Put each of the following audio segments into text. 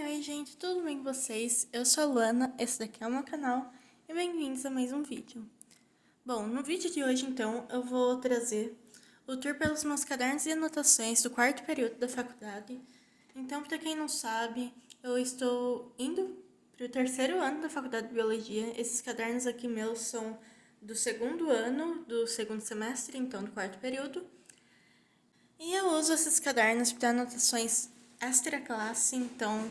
Oi, gente, tudo bem com vocês? Eu sou a Luana, esse daqui é o meu canal e bem-vindos a mais um vídeo. Bom, no vídeo de hoje, então, eu vou trazer o tour pelos meus cadernos e anotações do quarto período da faculdade. Então, para quem não sabe, eu estou indo para o terceiro ano da faculdade de Biologia. Esses cadernos aqui meus são do segundo ano, do segundo semestre, então do quarto período. E eu uso esses cadernos para anotações extra classe, então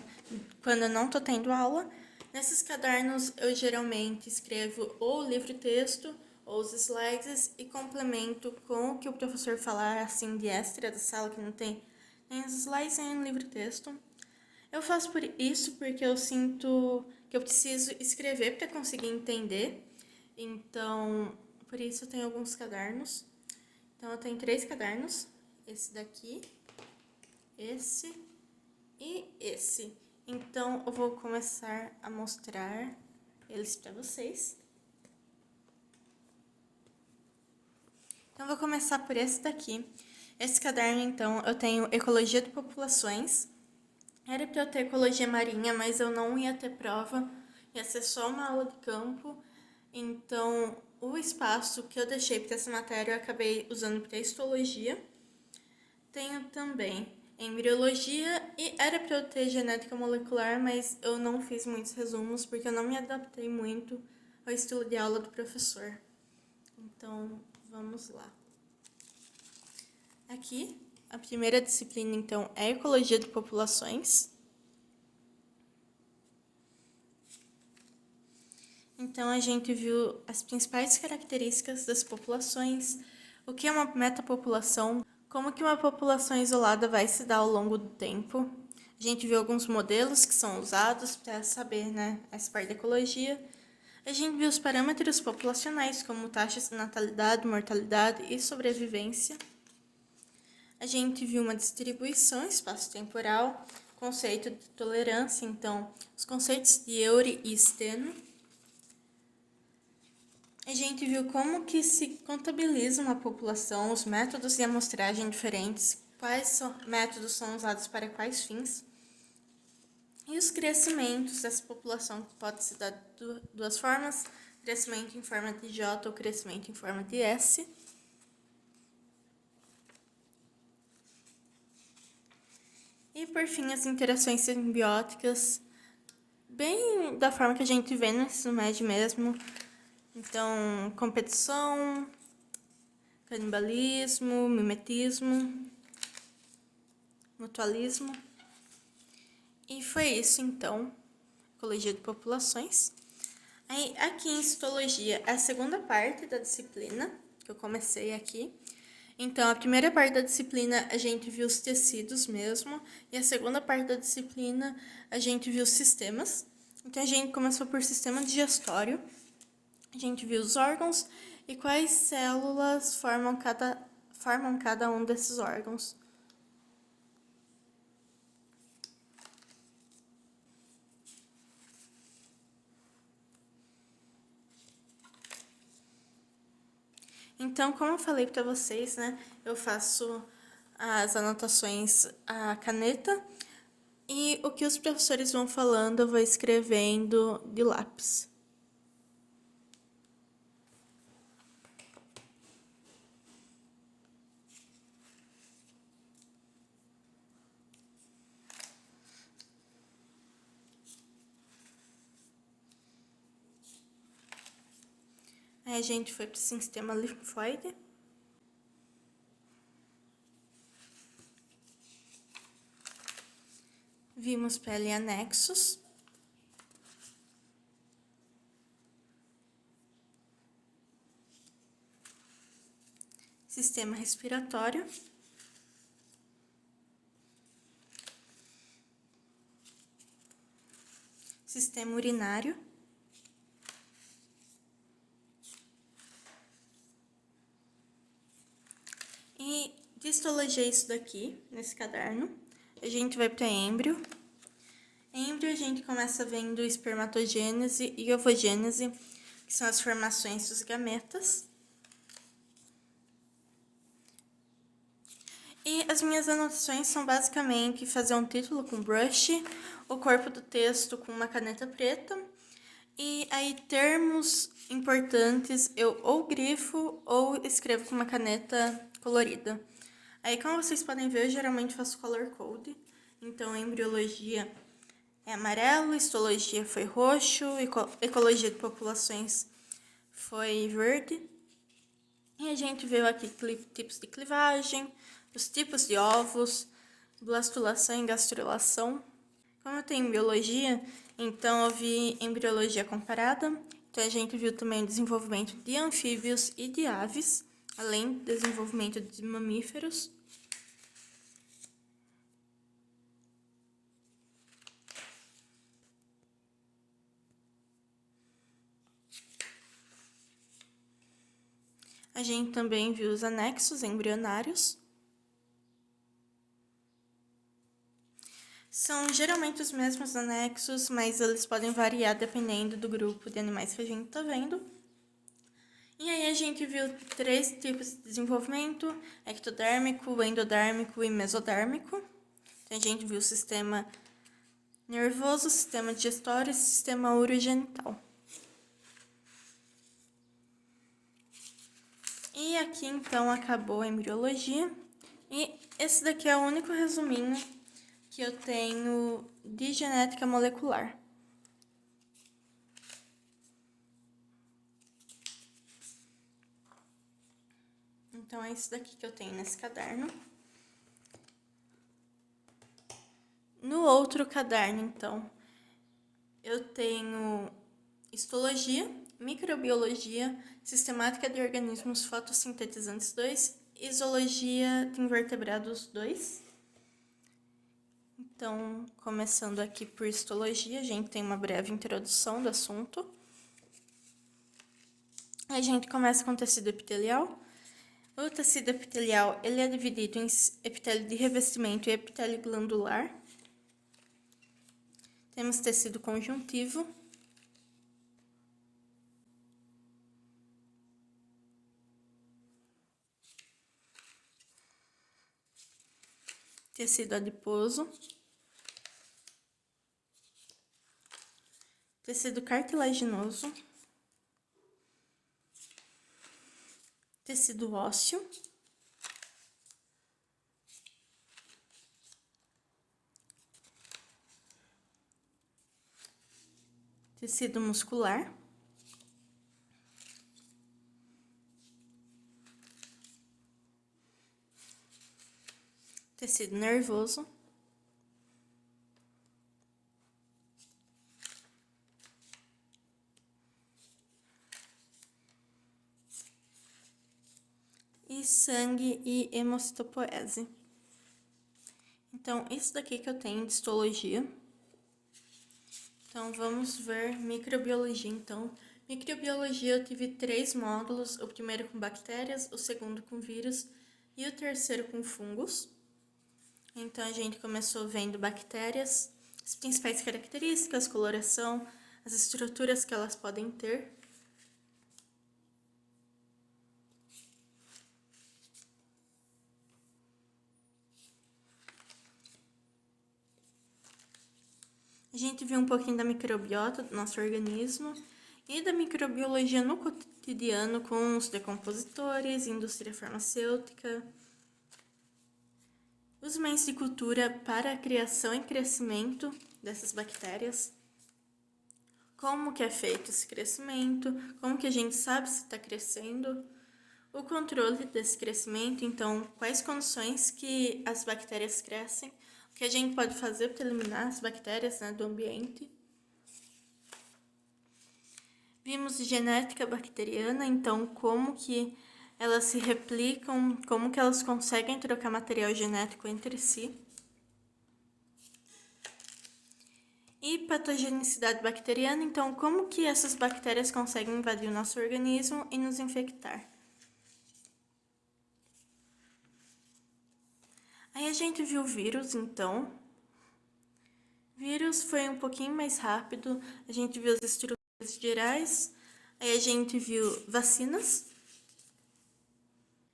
quando eu não estou tendo aula, nesses cadernos eu geralmente escrevo ou o livro-texto ou os slides e complemento com o que o professor falar assim de extra da sala que não tem nem os slides nem o livro-texto. Eu faço por isso porque eu sinto que eu preciso escrever para conseguir entender, então por isso eu tenho alguns cadernos. Então eu tenho 3 cadernos, esse daqui, esse e esse. Então eu vou começar a mostrar eles para vocês. Então eu vou começar por esse daqui. Esse caderno, então, eu tenho Ecologia de Populações. Era para eu ter Ecologia Marinha, mas eu não ia ter prova, ia ser só uma aula de campo. Então, o espaço que eu deixei para essa matéria eu acabei usando para Histologia. Tenho também Embriologia e era para eu ter Genética Molecular, mas eu não fiz muitos resumos porque eu não me adaptei muito ao estilo de aula do professor. Então, vamos lá. Aqui, a primeira disciplina, então, é Ecologia de Populações. Então, a gente viu as principais características das populações, o que é uma metapopulação, como que uma população isolada vai se dar ao longo do tempo. A gente viu alguns modelos que são usados para saber, essa parte da ecologia. A gente viu os parâmetros populacionais, como taxas de natalidade, mortalidade e sobrevivência. A gente viu uma distribuição espaço-temporal, conceito de tolerância, então, os conceitos de Eury e Steno. A gente viu como que se contabiliza uma população, os métodos de amostragem diferentes, quais métodos são usados para quais fins, e os crescimentos dessa população, que pode se dar de duas formas, crescimento em forma de J ou crescimento em forma de S. E por fim, as interações simbióticas, bem da forma que a gente vê no ensino médio mesmo. Então, competição, canibalismo, mimetismo, mutualismo. E foi isso, então, Ecologia de Populações. Aí, aqui em Histologia, é a segunda parte da disciplina, que eu comecei aqui. Então, a primeira parte da disciplina, a gente viu os tecidos mesmo, e a segunda parte da disciplina, a gente viu os sistemas. Então, a gente começou por sistema digestório, a gente viu os órgãos e quais células formam cada um desses órgãos. Então, como eu falei para vocês, eu faço as anotações à caneta e o que os professores vão falando eu vou escrevendo de lápis. Aí a gente foi para o sistema linfóide. Vimos pele e anexos. Sistema respiratório. Sistema urinário. E de histologia isso daqui, nesse caderno. A gente vai para êmbrio. Êmbrio a gente começa vendo espermatogênese e ovogênese, que são as formações dos gametas. E as minhas anotações são basicamente fazer um título com brush, o corpo do texto com uma caneta preta, e aí termos importantes eu ou grifo ou escrevo com uma caneta colorida. Aí, como vocês podem ver, eu geralmente faço color code. Então, embriologia é amarelo, histologia foi roxo, ecologia de populações foi verde. E a gente viu aqui tipos de clivagem, os tipos de ovos, blastulação e gastrulação. Como eu tenho biologia, então eu vi embriologia comparada. Então a gente viu também o desenvolvimento de anfíbios e de aves, além do desenvolvimento de mamíferos. A gente também viu os anexos embrionários. São geralmente os mesmos anexos, mas eles podem variar dependendo do grupo de animais que a gente está vendo. E aí a gente viu 3 tipos de desenvolvimento: ectodérmico, endodérmico e mesodérmico. Então a gente viu o sistema nervoso, sistema digestório e sistema urogenital. E aqui então acabou a embriologia. E esse daqui é o único resuminho que eu tenho de genética molecular. Então é isso daqui que eu tenho nesse caderno. No outro caderno, então, eu tenho histologia, microbiologia, sistemática de organismos fotossintetizantes 2 e zoologia de invertebrados 2. Então, começando aqui por histologia, a gente tem uma breve introdução do assunto. A gente começa com tecido epitelial. O tecido epitelial ele é dividido em epitélio de revestimento e epitélio glandular. Temos tecido conjuntivo. Tecido adiposo. Tecido cartilaginoso. Tecido ósseo. Tecido muscular. Tecido nervoso. E sangue e hemocitopoese. Então, isso daqui que eu tenho de histologia. Então, vamos ver microbiologia. Então, microbiologia eu tive 3 módulos, o primeiro com bactérias, o segundo com vírus e o terceiro com fungos. Então, a gente começou vendo bactérias, as principais características, coloração, as estruturas que elas podem ter. A gente viu um pouquinho da microbiota do nosso organismo e da microbiologia no cotidiano com os decompositores, indústria farmacêutica, os meios de cultura para a criação e crescimento dessas bactérias, como que é feito esse crescimento, como que a gente sabe se está crescendo, o controle desse crescimento, então quais condições que as bactérias crescem, o que a gente pode fazer para eliminar as bactérias, né, do ambiente. Vimos genética bacteriana, então como que elas se replicam, como que elas conseguem trocar material genético entre si. E patogenicidade bacteriana, então como que essas bactérias conseguem invadir o nosso organismo e nos infectar. Aí a gente viu vírus, então. Vírus foi um pouquinho mais rápido, a gente viu as estruturas gerais, aí a gente viu vacinas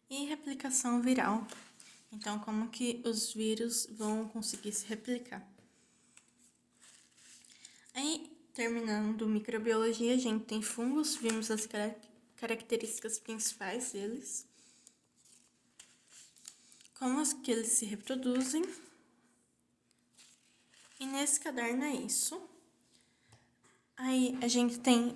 e replicação viral. Então, como que os vírus vão conseguir se replicar. Aí, terminando microbiologia, a gente tem fungos, vimos as características principais deles, como que eles se reproduzem. E nesse caderno é isso. Aí a gente tem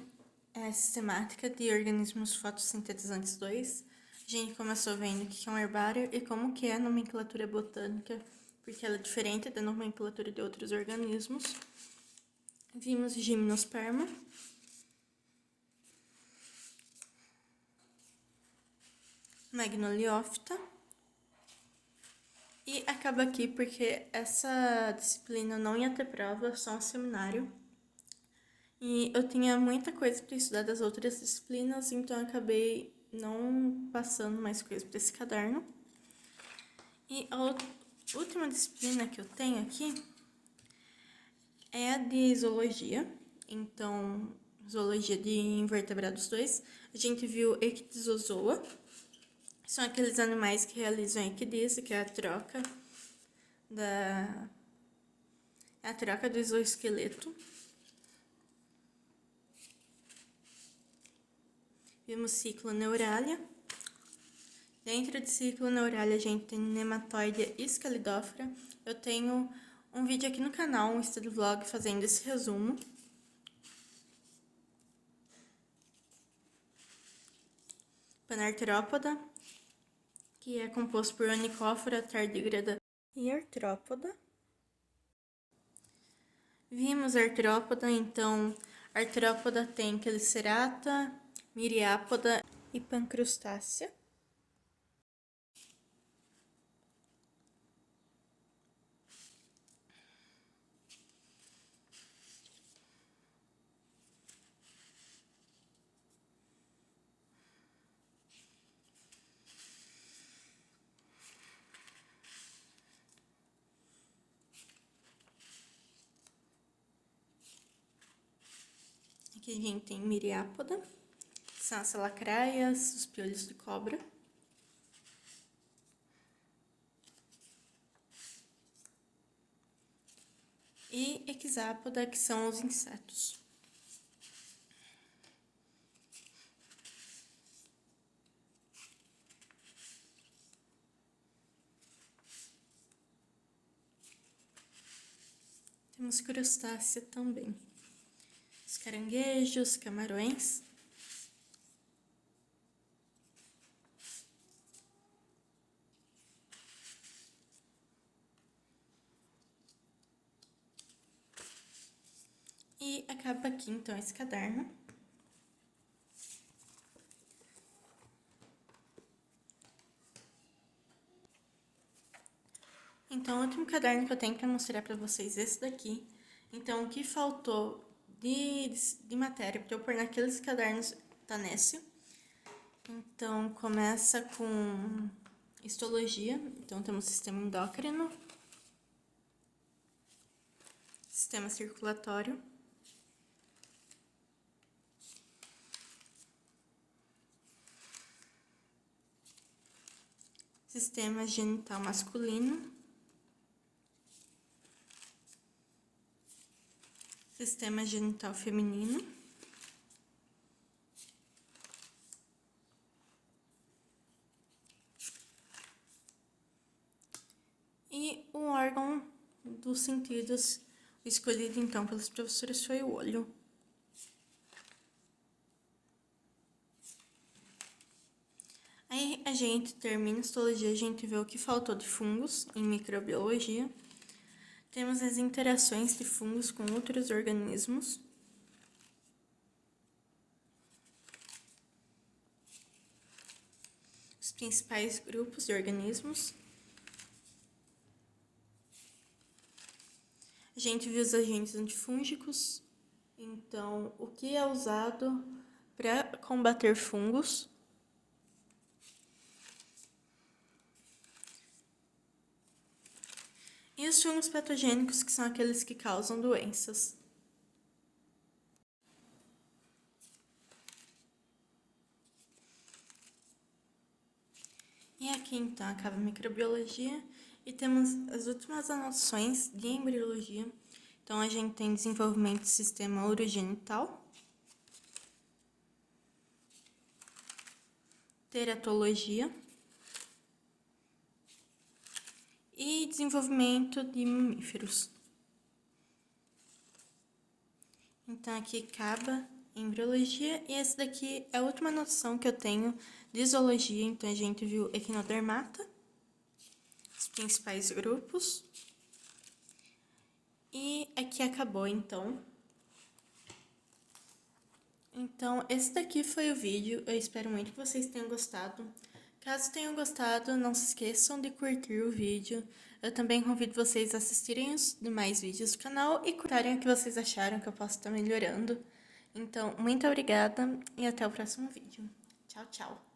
a sistemática de organismos fotossintetizantes 2. A gente começou vendo o que é um herbário e como que é a nomenclatura botânica, porque ela é diferente da nomenclatura de outros organismos. Vimos gimnosperma. Magnoliófita. E acaba aqui porque essa disciplina não ia ter prova, só um seminário. E eu tinha muita coisa para estudar das outras disciplinas, então eu acabei não passando mais coisas para esse caderno. E a última disciplina que eu tenho aqui é a de zoologia. Então, zoologia de invertebrados 2. A gente viu ecdysozoa. São aqueles animais que realizam a equidese, que é a troca do exoesqueleto. Vimos ciclo neuralia. Dentro de ciclo neuralia a gente tem nematóide e escalidófora. Eu tenho um vídeo aqui no canal, um estudo vlog, fazendo esse resumo. Panarterópoda, que é composto por onicófora, tardígrada e artrópoda. Vimos artrópoda, então, artrópoda tem Chelicerata, Miriápoda e Pancrustácea. Aqui a gente tem Miriápoda, que são as salacraias, os piolhos de cobra. E Hexápoda, que são os insetos. Temos crustácea também. Os caranguejos, camarões. E acaba aqui, então, esse caderno. Então, o último caderno que eu tenho para mostrar para vocês é esse daqui. Então, o que faltou de matéria para eu pôr naqueles cadernos tá nesse. Então, começa com histologia. Então, temos sistema endócrino, sistema circulatório, sistema genital masculino, sistema genital feminino, e o órgão dos sentidos escolhido então pelos professores foi o olho. Aí a gente termina a histologia, a gente vê o que faltou de fungos em microbiologia. Temos as interações de fungos com outros organismos. Os principais grupos de organismos. A gente viu os agentes antifúngicos. Então, o que é usado para combater fungos? E os fungos patogênicos, que são aqueles que causam doenças. E aqui aqui então acaba a microbiologia e temos as últimas anotações de embriologia. Então a gente tem desenvolvimento do sistema urogenital, teratologia e desenvolvimento de mamíferos. Então aqui acaba embriologia e essa daqui é a última noção que eu tenho de zoologia. Então a gente viu equinodermata, os principais grupos, e aqui acabou então. Então esse daqui foi o vídeo, eu espero muito que vocês tenham gostado. Caso tenham gostado, não se esqueçam de curtir o vídeo. Eu também convido vocês a assistirem os demais vídeos do canal e comentarem o que vocês acharam que eu posso estar melhorando. Então, muito obrigada e até o próximo vídeo. Tchau, tchau!